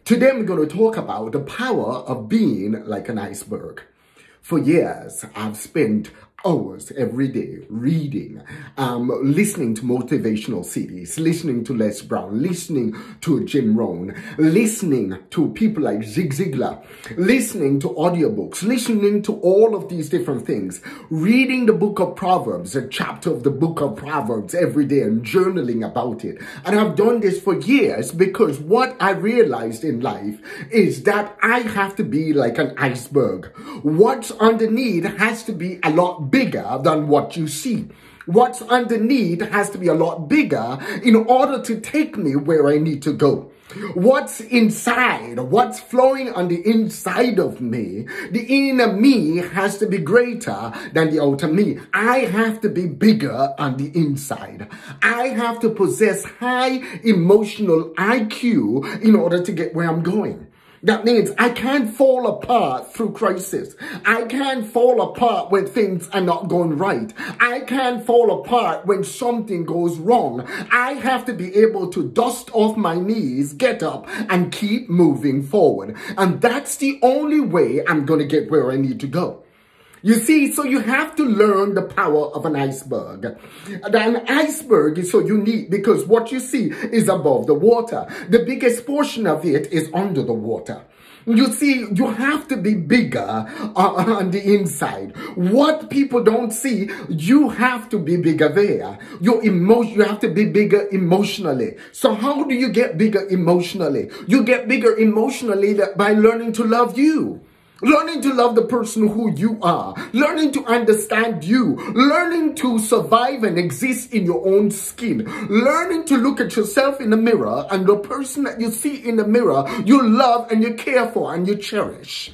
Today I'm going to talk about the power of being like an iceberg. For years, I've spent hours every day reading, listening to motivational CDs, listening to Les Brown, listening to Jim Rohn, listening to people like Zig Ziglar, listening to audiobooks, listening to all of these different things, reading the book of Proverbs, a chapter of the book of Proverbs every day and journaling about it. And I've done this for years because what I realized in life is that I have to be like an iceberg. What's underneath has to be a lot bigger than what you see. What's underneath has to be a lot bigger in order to take me where I need to go. What's inside, what's flowing on the inside of me, the inner me has to be greater than the outer me. I have to be bigger on the inside. I have to possess high emotional IQ in order to get where I'm going. That means I can't fall apart through crisis. I can't fall apart when things are not going right. I can't fall apart when something goes wrong. I have to be able to dust off my knees, get up, and keep moving forward. And that's the only way I'm going to get where I need to go. You see, so you have to learn the power of an iceberg. An iceberg is so unique because what you see is above the water. The biggest portion of it is under the water. You see, you have to be bigger on the inside. What people don't see, you have to be bigger there. You have to be bigger emotionally. So how do you get bigger emotionally? You get bigger emotionally by learning to love you. Learning to love the person who you are, learning to understand you, learning to survive and exist in your own skin, learning to look at yourself in the mirror and the person that you see in the mirror, you love and you care for and you cherish.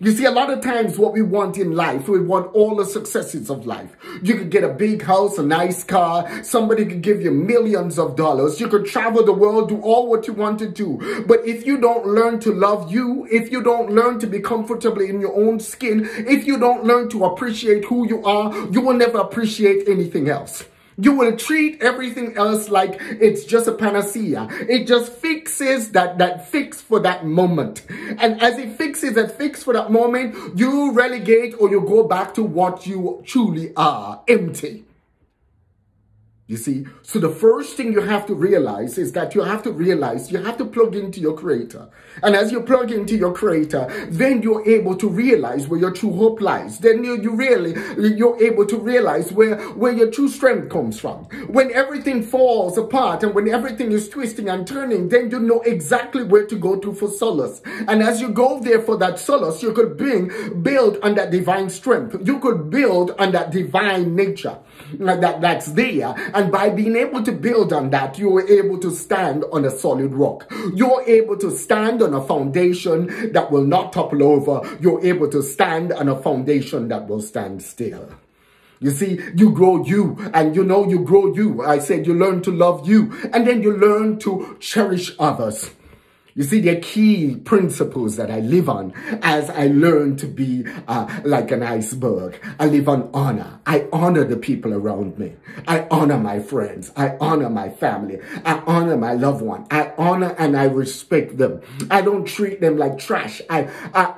You see, a lot of times what we want in life, we want all the successes of life. You could get a big house, a nice car. Somebody could give you millions of dollars. You could travel the world, do all what you want to do. But if you don't learn to love you, if you don't learn to be comfortable in your own skin, if you don't learn to appreciate who you are, you will never appreciate anything else. You will treat everything else like it's just a panacea. It just fixes that fix for that moment. And as it fixes that fix for that moment, you relegate or you go back to what you truly are, empty. You see, so the first thing you have to realize is that you have to plug into your creator. And as you plug into your creator, then you're able to realize where your true hope lies. Then you're able to realize where your true strength comes from. When everything falls apart and when everything is twisting and turning, then you know exactly where to go to for solace. And as you go there for that solace, you could build on that divine strength. You could build on that divine nature that's there. And by being able to build on that, you are able to stand on a solid rock. You're able to stand on a foundation that will not topple over. You're able to stand on a foundation that will stand still. You see, you grow you, and you grow you. I said you learn to love you, and then you learn to cherish others. You see, there are key principles that I live on as I learn to be like an iceberg. I live on honor. I honor the people around me. I honor my friends. I honor my family. I honor my loved one. I honor and I respect them. I don't treat them like trash. I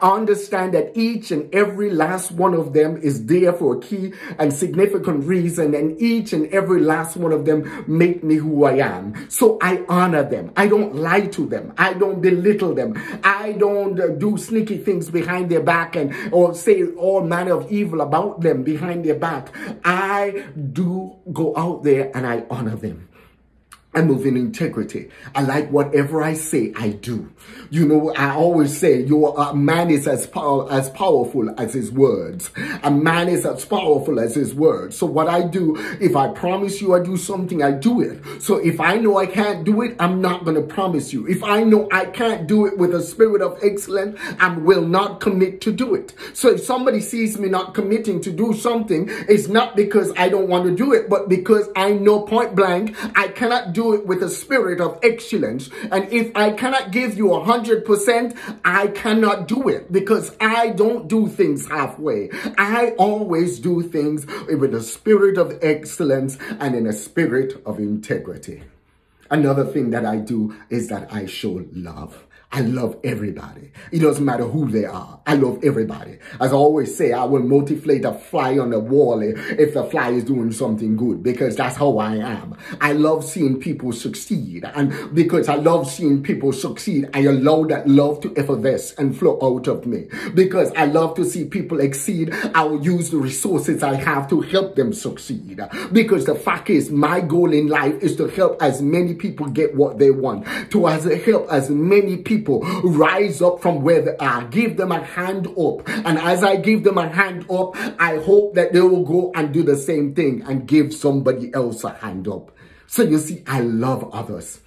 understand that each and every last one of them is there for a key and significant reason, and each and every last one of them make me who I am. So I honor them. I don't lie to them. I don't belittle them. I don't do sneaky things behind their back or say all manner of evil about them behind their back. I do go out there and I honor them. I move in integrity. I like whatever I say, I do. You know, I always say a man is as powerful as his words. A man is as powerful as his words. So what I do, if I promise you I do something, I do it. So if I know I can't do it, I'm not going to promise you. If I know I can't do it with a spirit of excellence, I will not commit to do it. So if somebody sees me not committing to do something, it's not because I don't want to do it, but because I know point blank, I cannot do it with a spirit of excellence. And if I cannot give you 100%, I cannot do it because I don't do things halfway. I always do things with a spirit of excellence and in a spirit of integrity. Another thing that I do is that I show love. I love everybody. It doesn't matter who they are. I love everybody. As I always say, I will motivate a fly on the wall if the fly is doing something good, because that's how I am. I love seeing people succeed. And because I love seeing people succeed, I allow that love to effervesce and flow out of me. Because I love to see people exceed, I will use the resources I have to help them succeed. Because the fact is, my goal in life is to help as many people get what they want, to help as many people rise up from where they are, give them a hand up. And as I give them a hand up, I hope that they will go and do the same thing and give somebody else a hand up. So you see, I love others.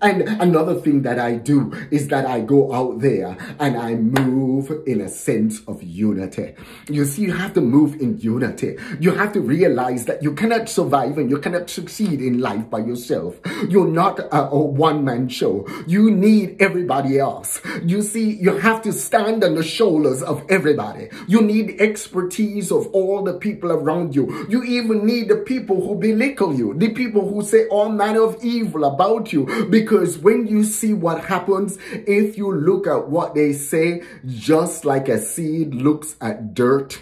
And another thing that I do is that I go out there and I move in a sense of unity. You see, you have to move in unity. You have to realize that you cannot survive and you cannot succeed in life by yourself. You're not a one-man show. You need everybody else. You see, you have to stand on the shoulders of everybody. You need expertise of all the people around you. You even need the people who belittle you, the people who say all manner of evil about you. Because when you see what happens, if you look at what they say, just like a seed looks at dirt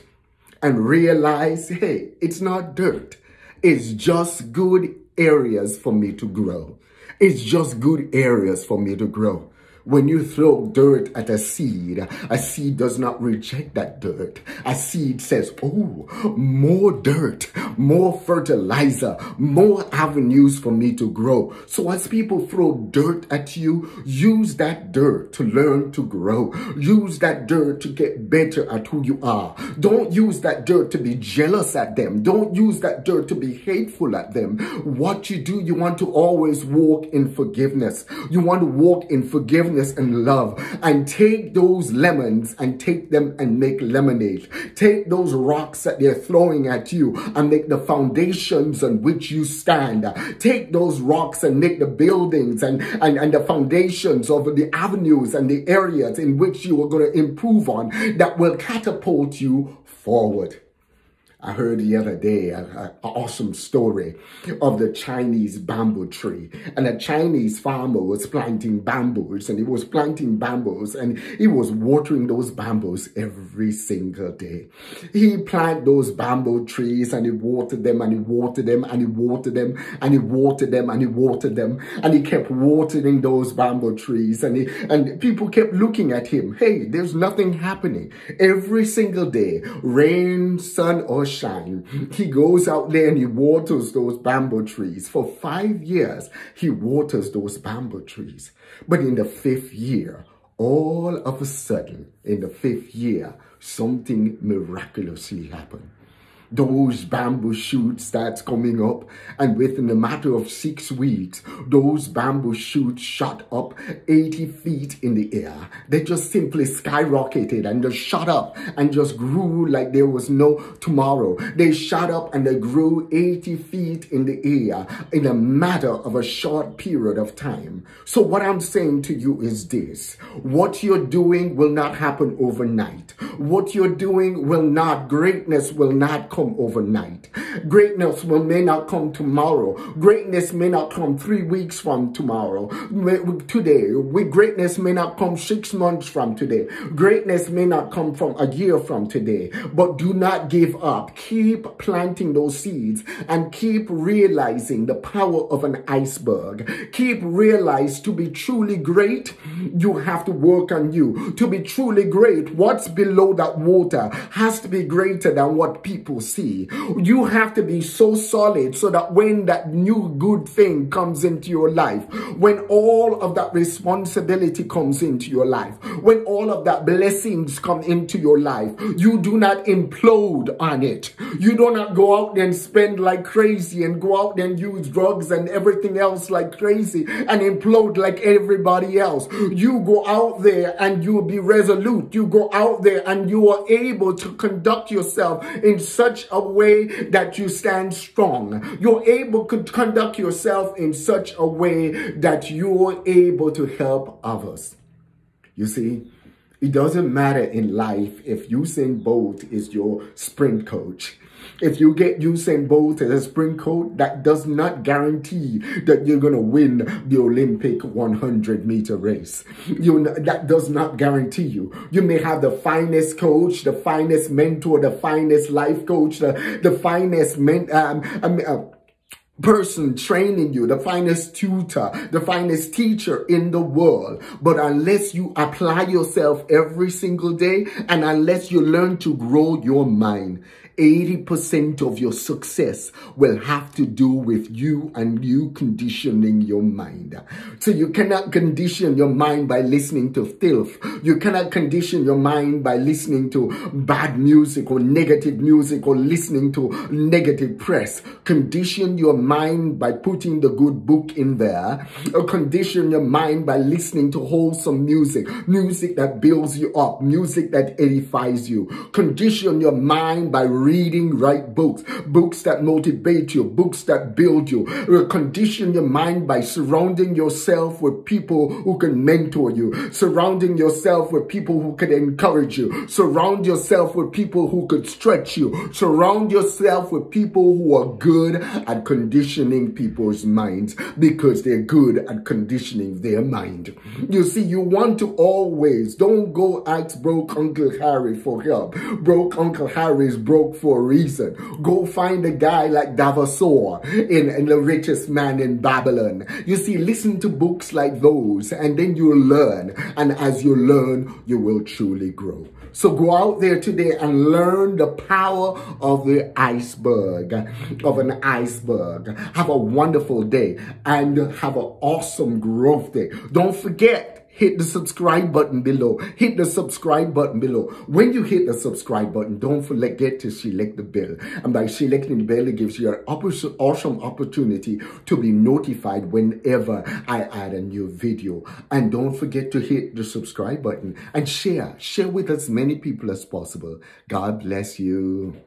and realize, hey, it's not dirt. It's just good areas for me to grow. It's just good areas for me to grow. When you throw dirt at a seed does not reject that dirt. A seed says, oh, more dirt, more fertilizer, more avenues for me to grow. So as people throw dirt at you, use that dirt to learn to grow. Use that dirt to get better at who you are. Don't use that dirt to be jealous at them. Don't use that dirt to be hateful at them. What you do, you want to always walk in forgiveness. You want to walk in forgiveness and love, and take those lemons and take them and make lemonade. Take those rocks that they're throwing at you and make the foundations on which you stand. Take those rocks and make the buildings and the foundations of the avenues and the areas in which you are going to improve on, that will catapult you forward. I heard the other day an awesome story of the Chinese bamboo tree. And a Chinese farmer was planting bamboos, and he was planting bamboos, and he was watering those bamboos every single day. He planted those bamboo trees, and he watered them, and he watered them, and he watered them, and he watered them, and he watered them, and he kept watering those bamboo trees, and people kept looking at him. Hey, there's nothing happening. Every single day, rain, sun, or shine, he goes out there and he waters those bamboo trees. For 5 years, he waters those bamboo trees. But in the 5th year, all of a sudden, in the 5th year, something miraculously happened. Those bamboo shoots starts coming up, and within a matter of 6 weeks, those bamboo shoots shot up 80 feet in the air. They just simply skyrocketed and just shot up and just grew like there was no tomorrow. They shot up and they grew 80 feet in the air in a matter of a short period of time. So what I'm saying to you is this: what you're doing will not happen overnight. What you're doing greatness will not come overnight. Greatness may not come tomorrow. Greatness may not come 3 weeks from tomorrow. Today, greatness may not come 6 months from today. Greatness may not come from a year from today. But do not give up. Keep planting those seeds and keep realizing the power of an iceberg. Keep realize to be truly great, you have to work on you. To be truly great, what's below that water has to be greater than what people see. You have to be so solid so that when that new good thing comes into your life, when all of that responsibility comes into your life, when all of that blessings come into your life, you do not implode on it. You do not go out there and spend like crazy and go out there and use drugs and everything else like crazy and implode like everybody else. You go out there and you be resolute. You go out there and you are able to conduct yourself in such a way that you stand strong. You're able to conduct yourself in such a way that you're able to help others. You see, it doesn't matter in life if Usain Bolt is your sprint coach. If you get Usain Bolt as a sprint coach, that does not guarantee that you're going to win the Olympic 100-meter race. That does not guarantee you. You may have the finest coach, the finest mentor, the finest life coach, the finest person training you, the finest tutor, the finest teacher in the world. But unless you apply yourself every single day and unless you learn to grow your mind, 80% of your success will have to do with you and you conditioning your mind. So you cannot condition your mind by listening to filth. You cannot condition your mind by listening to bad music or negative music or listening to negative press. Condition your mind by putting the good book in there. Or condition your mind by listening to wholesome music. Music that builds you up. Music that edifies you. Condition your mind by reading right books, books that motivate you, books that build you. Condition your mind by surrounding yourself with people who can mentor you, surrounding yourself with people who can encourage you, surround yourself with people who could stretch you, surround yourself with people who are good at conditioning people's minds because they're good at conditioning their mind. You see, you want to always, don't go ask broke Uncle Harry for help. Broke Uncle Harry is broke for a reason. Go find a guy like Davosor in The Richest Man in Babylon. You see, listen to books like those and then you'll learn. And as you learn, you will truly grow. So go out there today and learn the power of the iceberg, of an iceberg. Have a wonderful day and have an awesome growth day. Don't forget, hit the subscribe button below. Hit the subscribe button below. When you hit the subscribe button, don't forget to select the bell. And by selecting the bell, it gives you an awesome opportunity to be notified whenever I add a new video. And don't forget to hit the subscribe button and share. Share with as many people as possible. God bless you.